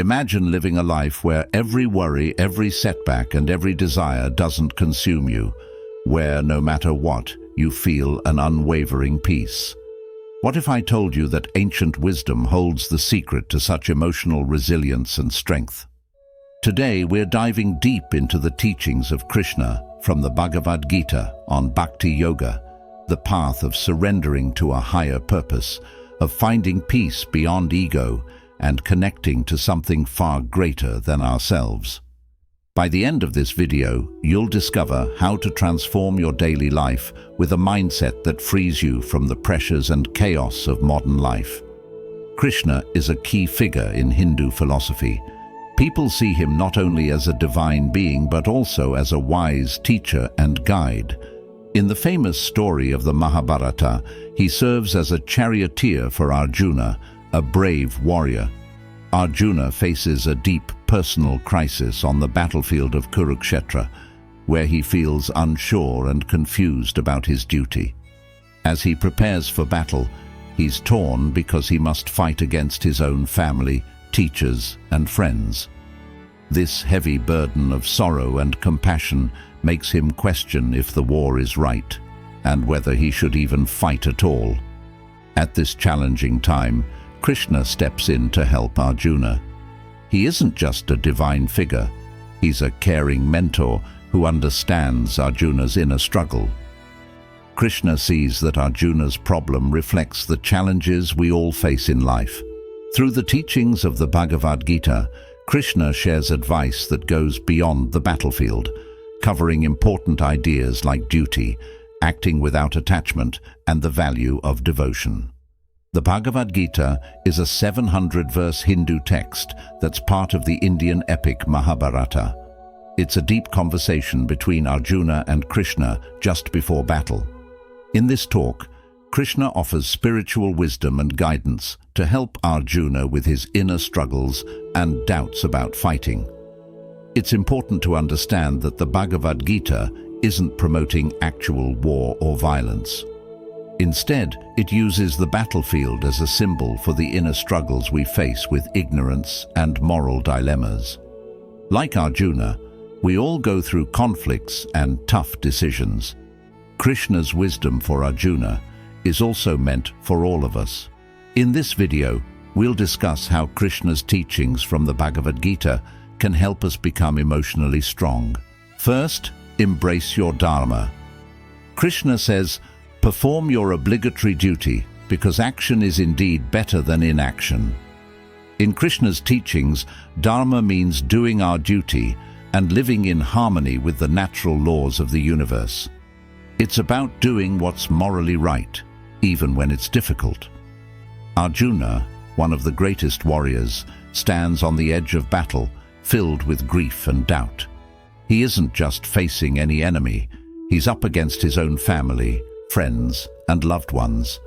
Imagine living a life where every worry, every setback, and every desire doesn't consume you, where no matter what, you feel an unwavering peace. What if I told you that ancient wisdom holds the secret to such emotional resilience and strength? Today we're diving deep into the teachings of Krishna from the Bhagavad Gita on Bhakti Yoga, the path of surrendering to a higher purpose, of finding peace beyond ego and connecting to something far greater than ourselves. By the end of this video, you'll discover how to transform your daily life with a mindset that frees you from the pressures and chaos of modern life. Krishna is a key figure in Hindu philosophy. People see him not only as a divine being but also as a wise teacher and guide. In the famous story of the Mahabharata, he serves as a charioteer for Arjuna, a brave warrior. Arjuna faces a deep personal crisis on the battlefield of Kurukshetra, where he feels unsure and confused about his duty. As he prepares for battle, he's torn because he must fight against his own family, teachers, and friends. This heavy burden of sorrow and compassion makes him question if the war is right, and whether he should even fight at all. At this challenging time, Krishna steps in to help Arjuna. He isn't just a divine figure, he's a caring mentor who understands Arjuna's inner struggle. Krishna sees that Arjuna's problem reflects the challenges we all face in life. Through the teachings of the Bhagavad Gita, Krishna shares advice that goes beyond the battlefield, covering important ideas like duty, acting without attachment, and the value of devotion. The Bhagavad Gita is a 700-verse Hindu text that's part of the Indian epic Mahabharata. It's a deep conversation between Arjuna and Krishna just before battle. In this talk, Krishna offers spiritual wisdom and guidance to help Arjuna with his inner struggles and doubts about fighting. It's important to understand that the Bhagavad Gita isn't promoting actual war or violence. Instead, it uses the battlefield as a symbol for the inner struggles we face with ignorance and moral dilemmas. Like Arjuna, we all go through conflicts and tough decisions. Krishna's wisdom for Arjuna is also meant for all of us. In this video, we'll discuss how Krishna's teachings from the Bhagavad Gita can help us become emotionally strong. First, embrace your dharma. Krishna says, perform your obligatory duty, because action is indeed better than inaction. In Krishna's teachings, dharma means doing our duty and living in harmony with the natural laws of the universe. It's about doing what's morally right, even when it's difficult. Arjuna, one of the greatest warriors, stands on the edge of battle, filled with grief and doubt. He isn't just facing any enemy, he's up against his own family, friends, and loved ones.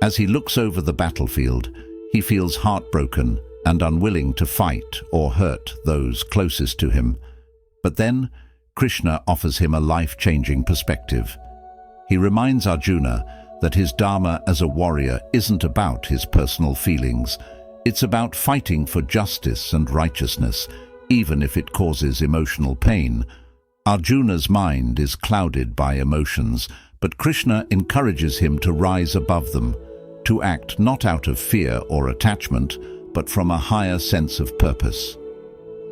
As he looks over the battlefield, he feels heartbroken and unwilling to fight or hurt those closest to him. But then, Krishna offers him a life-changing perspective. He reminds Arjuna that his dharma as a warrior isn't about his personal feelings. It's about fighting for justice and righteousness, even if it causes emotional pain. Arjuna's mind is clouded by emotions, but Krishna encourages him to rise above them, to act not out of fear or attachment, but from a higher sense of purpose.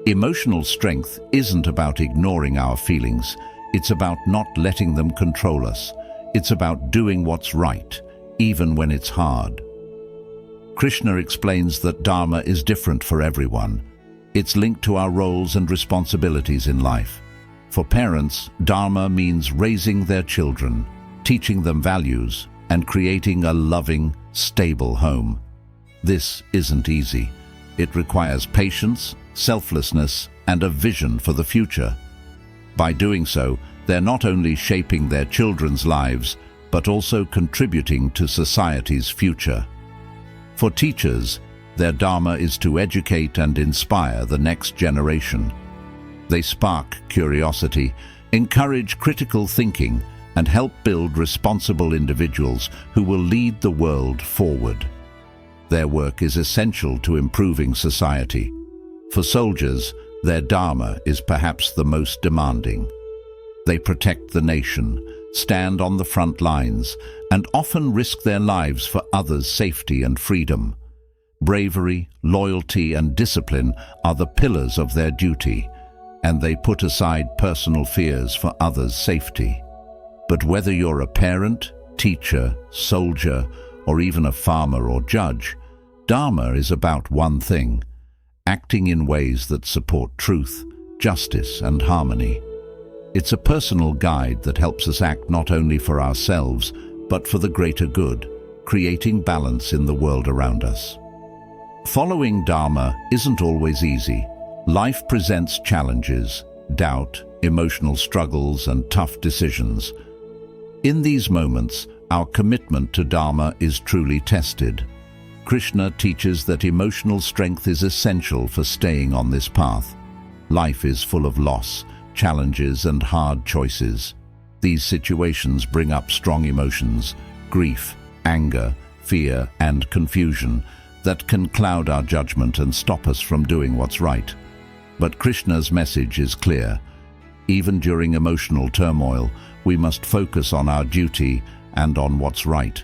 Emotional strength isn't about ignoring our feelings, it's about not letting them control us. It's about doing what's right, even when it's hard. Krishna explains that dharma is different for everyone. It's linked to our roles and responsibilities in life. For parents, dharma means raising their children, teaching them values, and creating a loving, stable home. This isn't easy. It requires patience, selflessness, and a vision for the future. By doing so, they're not only shaping their children's lives, but also contributing to society's future. For teachers, their dharma is to educate and inspire the next generation. They spark curiosity, encourage critical thinking, and help build responsible individuals who will lead the world forward. Their work is essential to improving society. For soldiers, their dharma is perhaps the most demanding. They protect the nation, stand on the front lines, and often risk their lives for others' safety and freedom. Bravery, loyalty, and discipline are the pillars of their duty, and they put aside personal fears for others' safety. But whether you're a parent, teacher, soldier, or even a farmer or judge, dharma is about one thing: acting in ways that support truth, justice, and harmony. It's a personal guide that helps us act not only for ourselves, but for the greater good, creating balance in the world around us. Following dharma isn't always easy. Life presents challenges, doubt, emotional struggles, and tough decisions. In these moments, our commitment to dharma is truly tested. Krishna teaches that emotional strength is essential for staying on this path. Life is full of loss, challenges, and hard choices. These situations bring up strong emotions, grief, anger, fear, and confusion that can cloud our judgment and stop us from doing what's right. But Krishna's message is clear. Even during emotional turmoil, we must focus on our duty and on what's right.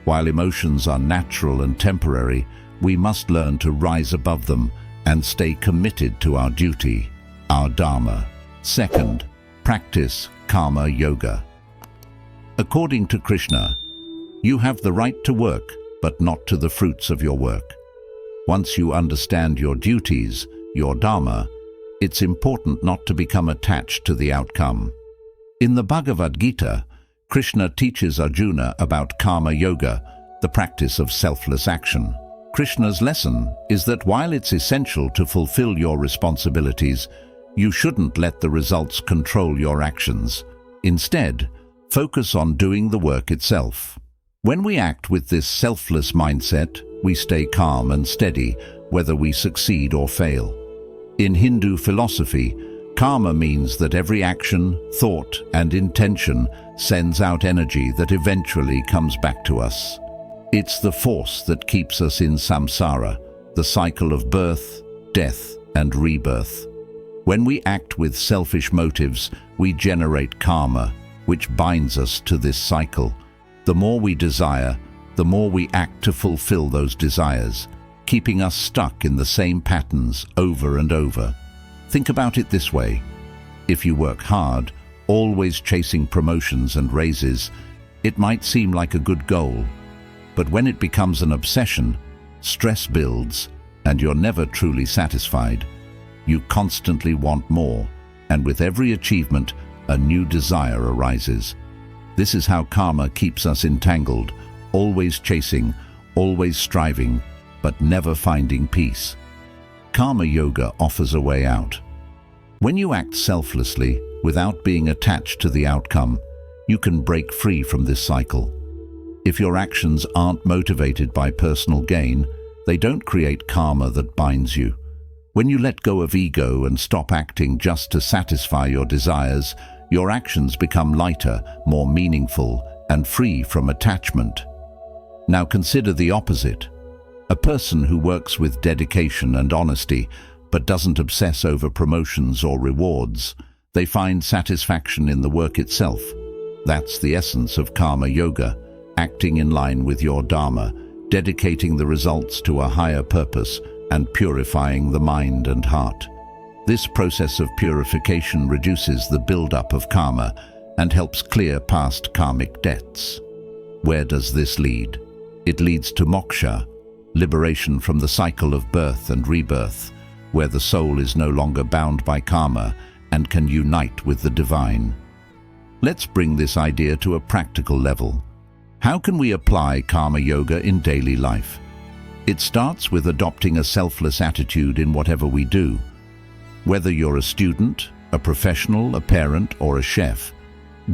While emotions are natural and temporary, we must learn to rise above them and stay committed to our duty, our dharma. Second, practice karma yoga. According to Krishna, you have the right to work, but not to the fruits of your work. Once you understand your duties, your dharma, it's important not to become attached to the outcome. In the Bhagavad Gita, Krishna teaches Arjuna about karma yoga, the practice of selfless action. Krishna's lesson is that while it's essential to fulfill your responsibilities, you shouldn't let the results control your actions. Instead, focus on doing the work itself. When we act with this selfless mindset, we stay calm and steady, whether we succeed or fail. In Hindu philosophy, karma means that every action, thought, and intention sends out energy that eventually comes back to us. It's the force that keeps us in samsara, the cycle of birth, death, and rebirth. When we act with selfish motives, we generate karma, which binds us to this cycle. The more we desire, the more we act to fulfill those desires, keeping us stuck in the same patterns over and over. Think about it this way. If you work hard, always chasing promotions and raises, it might seem like a good goal. But when it becomes an obsession, stress builds, and you're never truly satisfied. You constantly want more, and with every achievement, a new desire arises. This is how karma keeps us entangled, always chasing, always striving, but never finding peace. Karma yoga offers a way out. When you act selflessly, without being attached to the outcome, you can break free from this cycle. If your actions aren't motivated by personal gain, they don't create karma that binds you. When you let go of ego and stop acting just to satisfy your desires, your actions become lighter, more meaningful, and free from attachment. Now consider the opposite. A person who works with dedication and honesty, but doesn't obsess over promotions or rewards. They find satisfaction in the work itself. That's the essence of karma yoga, acting in line with your dharma, dedicating the results to a higher purpose, and purifying the mind and heart. This process of purification reduces the build-up of karma and helps clear past karmic debts. Where does this lead? It leads to moksha, liberation from the cycle of birth and rebirth, where the soul is no longer bound by karma and can unite with the divine. Let's bring this idea to a practical level. How can we apply karma yoga in daily life? It starts with adopting a selfless attitude in whatever we do. Whether you're a student, a professional, a parent, or a chef,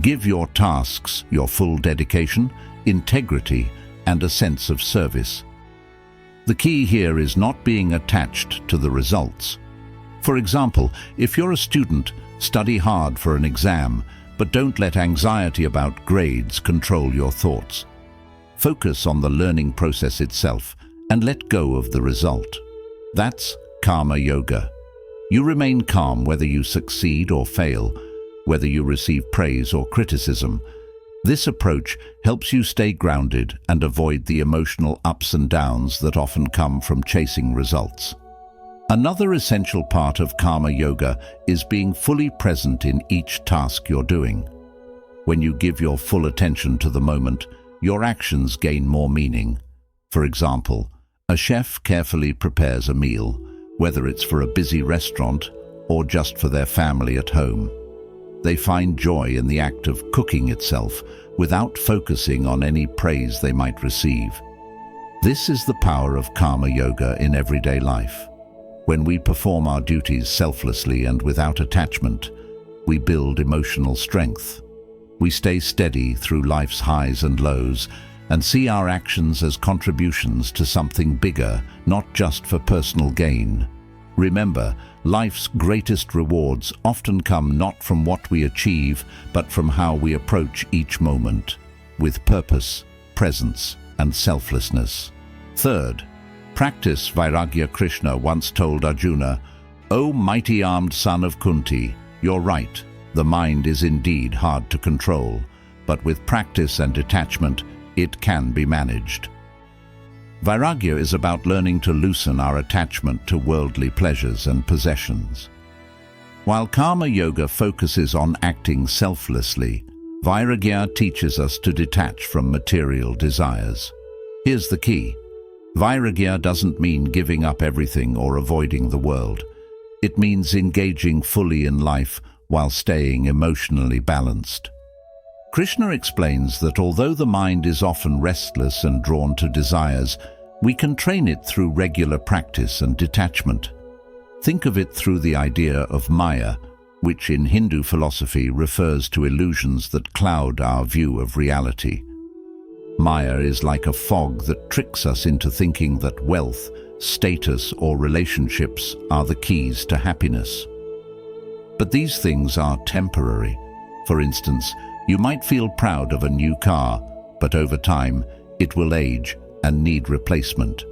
give your tasks your full dedication, integrity, and a sense of service. The key here is not being attached to the results. For example, if you're a student, study hard for an exam, but don't let anxiety about grades control your thoughts. Focus on the learning process itself and let go of the result. That's Karma Yoga. You remain calm whether you succeed or fail, whether you receive praise or criticism. This approach helps you stay grounded and avoid the emotional ups and downs that often come from chasing results. Another essential part of Karma Yoga is being fully present in each task you're doing. When you give your full attention to the moment, your actions gain more meaning. For example, a chef carefully prepares a meal, whether it's for a busy restaurant or just for their family at home. They find joy in the act of cooking itself without focusing on any praise they might receive. This is the power of Karma Yoga in everyday life. When we perform our duties selflessly and without attachment, we build emotional strength. We stay steady through life's highs and lows and see our actions as contributions to something bigger, not just for personal gain. Remember, life's greatest rewards often come not from what we achieve, but from how we approach each moment, with purpose, presence, and selflessness. Third, practice Vairagya. Krishna once told Arjuna, "O mighty armed son of Kunti, you're right, the mind is indeed hard to control, but with practice and detachment, it can be managed." Vairagya is about learning to loosen our attachment to worldly pleasures and possessions. While Karma Yoga focuses on acting selflessly, Vairagya teaches us to detach from material desires. Here's the key. Vairagya doesn't mean giving up everything or avoiding the world. It means engaging fully in life while staying emotionally balanced. Krishna explains that although the mind is often restless and drawn to desires, we can train it through regular practice and detachment. Think of it through the idea of Maya, which in Hindu philosophy refers to illusions that cloud our view of reality. Maya is like a fog that tricks us into thinking that wealth, status, or relationships are the keys to happiness. But these things are temporary. For instance, you might feel proud of a new car, but over time, it will age and need replacement.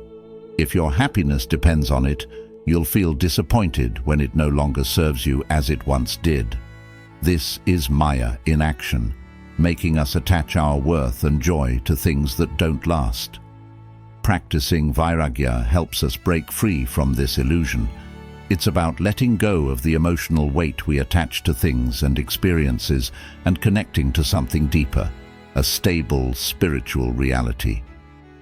If your happiness depends on it, you'll feel disappointed when it no longer serves you as it once did. This is Maya in action, making us attach our worth and joy to things that don't last. Practicing Vairagya helps us break free from this illusion. It's about letting go of the emotional weight we attach to things and experiences and connecting to something deeper, a stable spiritual reality.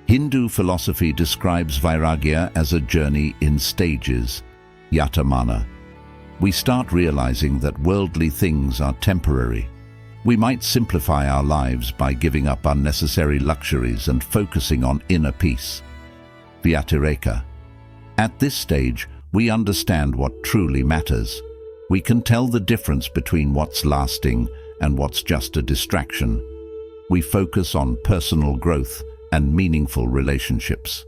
Hindu philosophy describes Vairagya as a journey in stages, yatamana. We start realizing that worldly things are temporary. We might simplify our lives by giving up unnecessary luxuries and focusing on inner peace. Vyatireka. At this stage, we understand what truly matters. We can tell the difference between what's lasting and what's just a distraction. We focus on personal growth and meaningful relationships.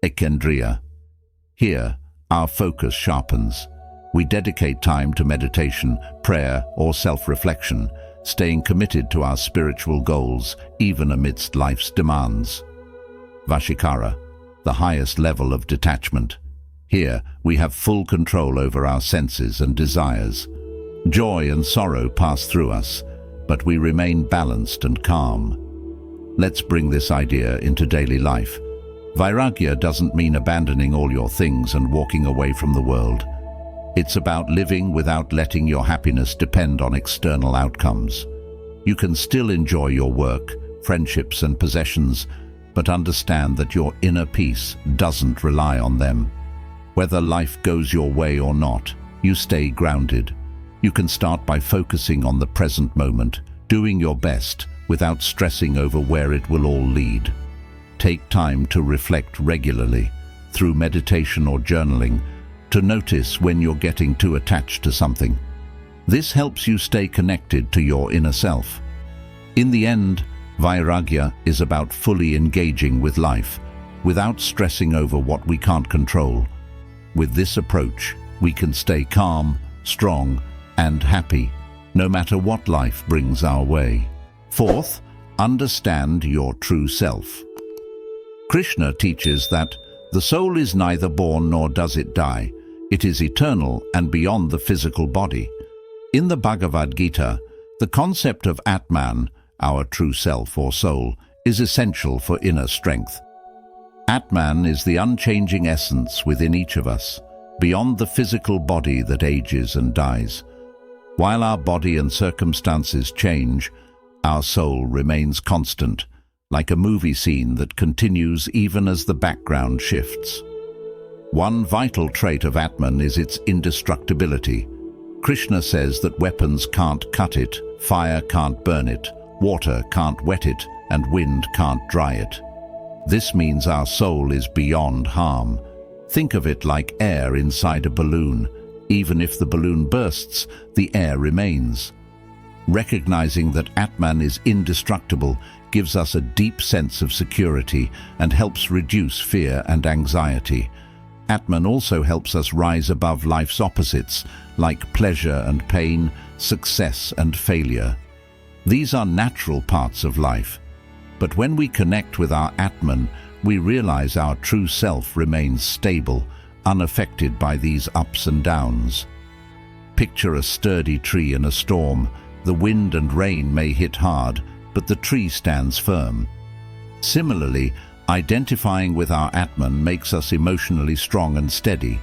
Ekendriya. Here, our focus sharpens. We dedicate time to meditation, prayer, or self-reflection, staying committed to our spiritual goals, even amidst life's demands. Vashikara, the highest level of detachment. Here, we have full control over our senses and desires. Joy and sorrow pass through us, but we remain balanced and calm. Let's bring this idea into daily life. Vairagya doesn't mean abandoning all your things and walking away from the world. It's about living without letting your happiness depend on external outcomes. You can still enjoy your work, friendships, and possessions, but understand that your inner peace doesn't rely on them. Whether life goes your way or not, you stay grounded. You can start by focusing on the present moment, doing your best without stressing over where it will all lead. Take time to reflect regularly, through meditation or journaling, to notice when you're getting too attached to something. This helps you stay connected to your inner self. In the end, Vairagya is about fully engaging with life, without stressing over what we can't control. With this approach, we can stay calm, strong, and happy, no matter what life brings our way. Fourth, understand your true self. Krishna teaches that the soul is neither born nor does it die, It is eternal and beyond the physical body. In the Bhagavad Gita, the concept of Atman, our true self or soul, is essential for inner strength. Atman is the unchanging essence within each of us, beyond the physical body that ages and dies. While our body and circumstances change, our soul remains constant, like a movie scene that continues even as the background shifts. One vital trait of Atman is its indestructibility. Krishna says that weapons can't cut it, fire can't burn it, water can't wet it, and wind can't dry it. This means our soul is beyond harm. Think of it like air inside a balloon. Even if the balloon bursts, the air remains. Recognizing that Atman is indestructible gives us a deep sense of security and helps reduce fear and anxiety. Atman also helps us rise above life's opposites, like pleasure and pain, success and failure. These are natural parts of life. But when we connect with our Atman, we realize our true self remains stable, unaffected by these ups and downs. Picture a sturdy tree in a storm. The wind and rain may hit hard, but the tree stands firm. Similarly, identifying with our Atman makes us emotionally strong and steady.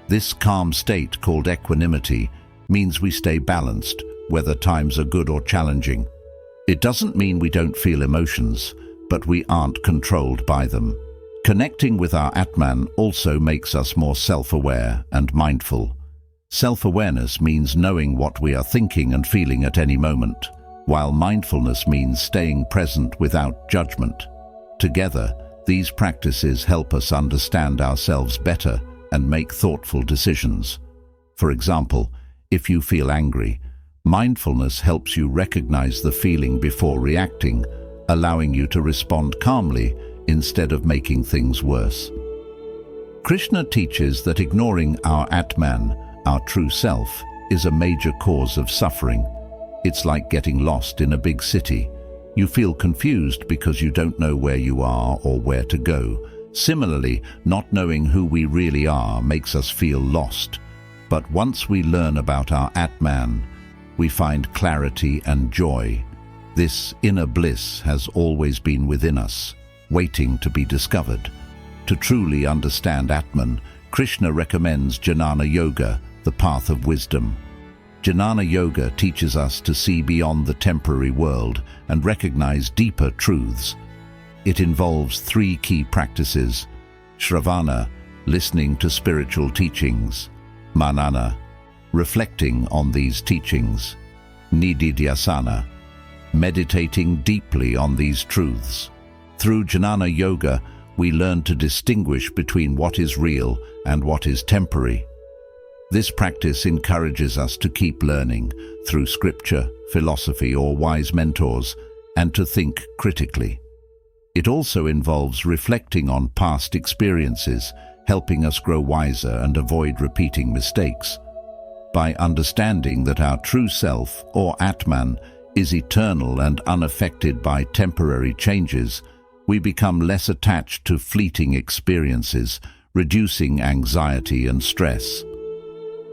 This calm state, called equanimity, means we stay balanced, whether times are good or challenging. It doesn't mean we don't feel emotions, but we aren't controlled by them. Connecting with our Atman also makes us more self-aware and mindful. Self-awareness means knowing what we are thinking and feeling at any moment, while mindfulness means staying present without judgment. Together, these practices help us understand ourselves better and make thoughtful decisions. For example, if you feel angry, mindfulness helps you recognize the feeling before reacting, allowing you to respond calmly instead of making things worse. Krishna teaches that ignoring our Atman, our true self, is a major cause of suffering. It's like getting lost in a big city. You feel confused because you don't know where you are or where to go. Similarly, not knowing who we really are makes us feel lost. But once we learn about our Atman, we find clarity and joy. This inner bliss has always been within us, waiting to be discovered. To truly understand Atman, Krishna recommends Jnana Yoga, the path of wisdom. Jnana Yoga teaches us to see beyond the temporary world and recognize deeper truths. It involves 3 key practices: Shravana, listening to spiritual teachings; Manana, reflecting on these teachings; Nididhyasana, meditating deeply on these truths. Through Jnana Yoga, we learn to distinguish between what is real and what is temporary. This practice encourages us to keep learning through scripture, philosophy, or wise mentors, and to think critically. It also involves reflecting on past experiences, helping us grow wiser and avoid repeating mistakes. By understanding that our true self, or Atman, is eternal and unaffected by temporary changes, we become less attached to fleeting experiences, reducing anxiety and stress.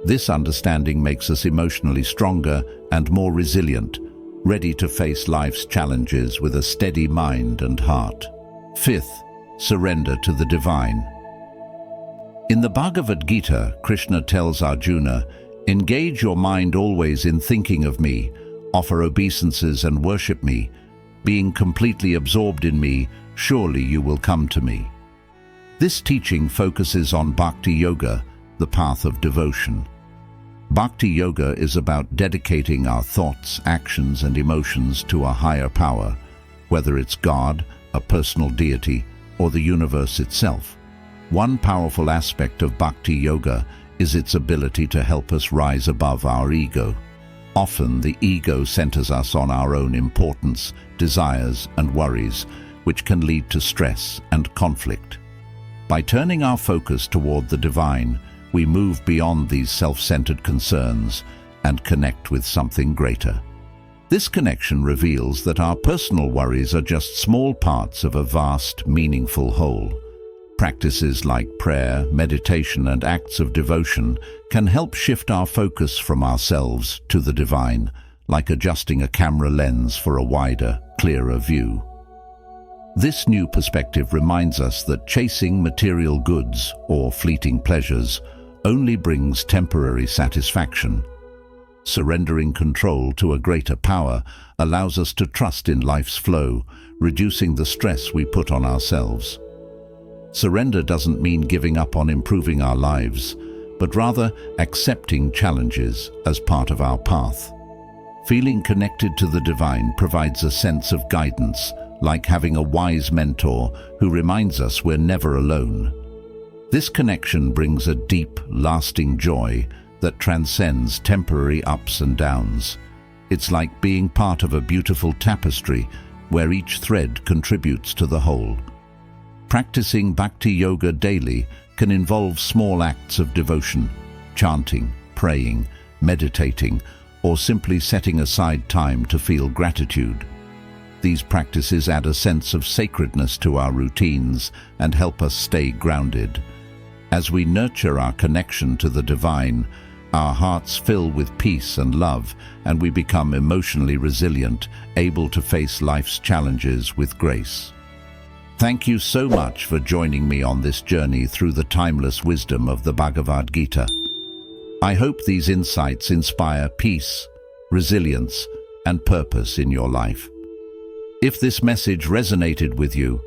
This understanding makes us emotionally stronger and more resilient, ready to face life's challenges with a steady mind and heart. 5th, surrender to the divine. In the Bhagavad Gita, Krishna tells Arjuna, "Engage your mind always in thinking of me, offer obeisances and worship me. Being completely absorbed in me, surely you will come to me." This teaching focuses on Bhakti Yoga, the path of devotion. Bhakti Yoga is about dedicating our thoughts, actions, and emotions to a higher power, whether it's God, a personal deity, or the universe itself. One powerful aspect of Bhakti Yoga is its ability to help us rise above our ego. Often, the ego centers us on our own importance, desires, and worries, which can lead to stress and conflict. By turning our focus toward the divine, we move beyond these self-centered concerns and connect with something greater. This connection reveals that our personal worries are just small parts of a vast, meaningful whole. Practices like prayer, meditation, and acts of devotion can help shift our focus from ourselves to the divine, like adjusting a camera lens for a wider, clearer view. This new perspective reminds us that chasing material goods or fleeting pleasures only brings temporary satisfaction. Surrendering control to a greater power allows us to trust in life's flow, reducing the stress we put on ourselves. Surrender doesn't mean giving up on improving our lives, but rather accepting challenges as part of our path. Feeling connected to the divine provides a sense of guidance, like having a wise mentor who reminds us we're never alone. This connection brings a deep, lasting joy that transcends temporary ups and downs. It's like being part of a beautiful tapestry where each thread contributes to the whole. Practicing Bhakti Yoga daily can involve small acts of devotion, chanting, praying, meditating, or simply setting aside time to feel gratitude. These practices add a sense of sacredness to our routines and help us stay grounded. As we nurture our connection to the divine, our hearts fill with peace and love, and we become emotionally resilient, able to face life's challenges with grace. Thank you so much for joining me on this journey through the timeless wisdom of the Bhagavad Gita. I hope these insights inspire peace, resilience, and purpose in your life. If this message resonated with you,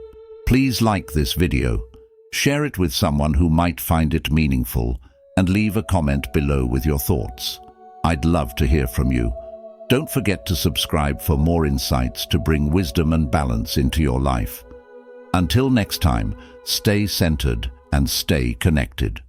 please like this video, share it with someone who might find it meaningful, and leave a comment below with your thoughts. I'd love to hear from you. Don't forget to subscribe for more insights to bring wisdom and balance into your life. Until next time, stay centered and stay connected.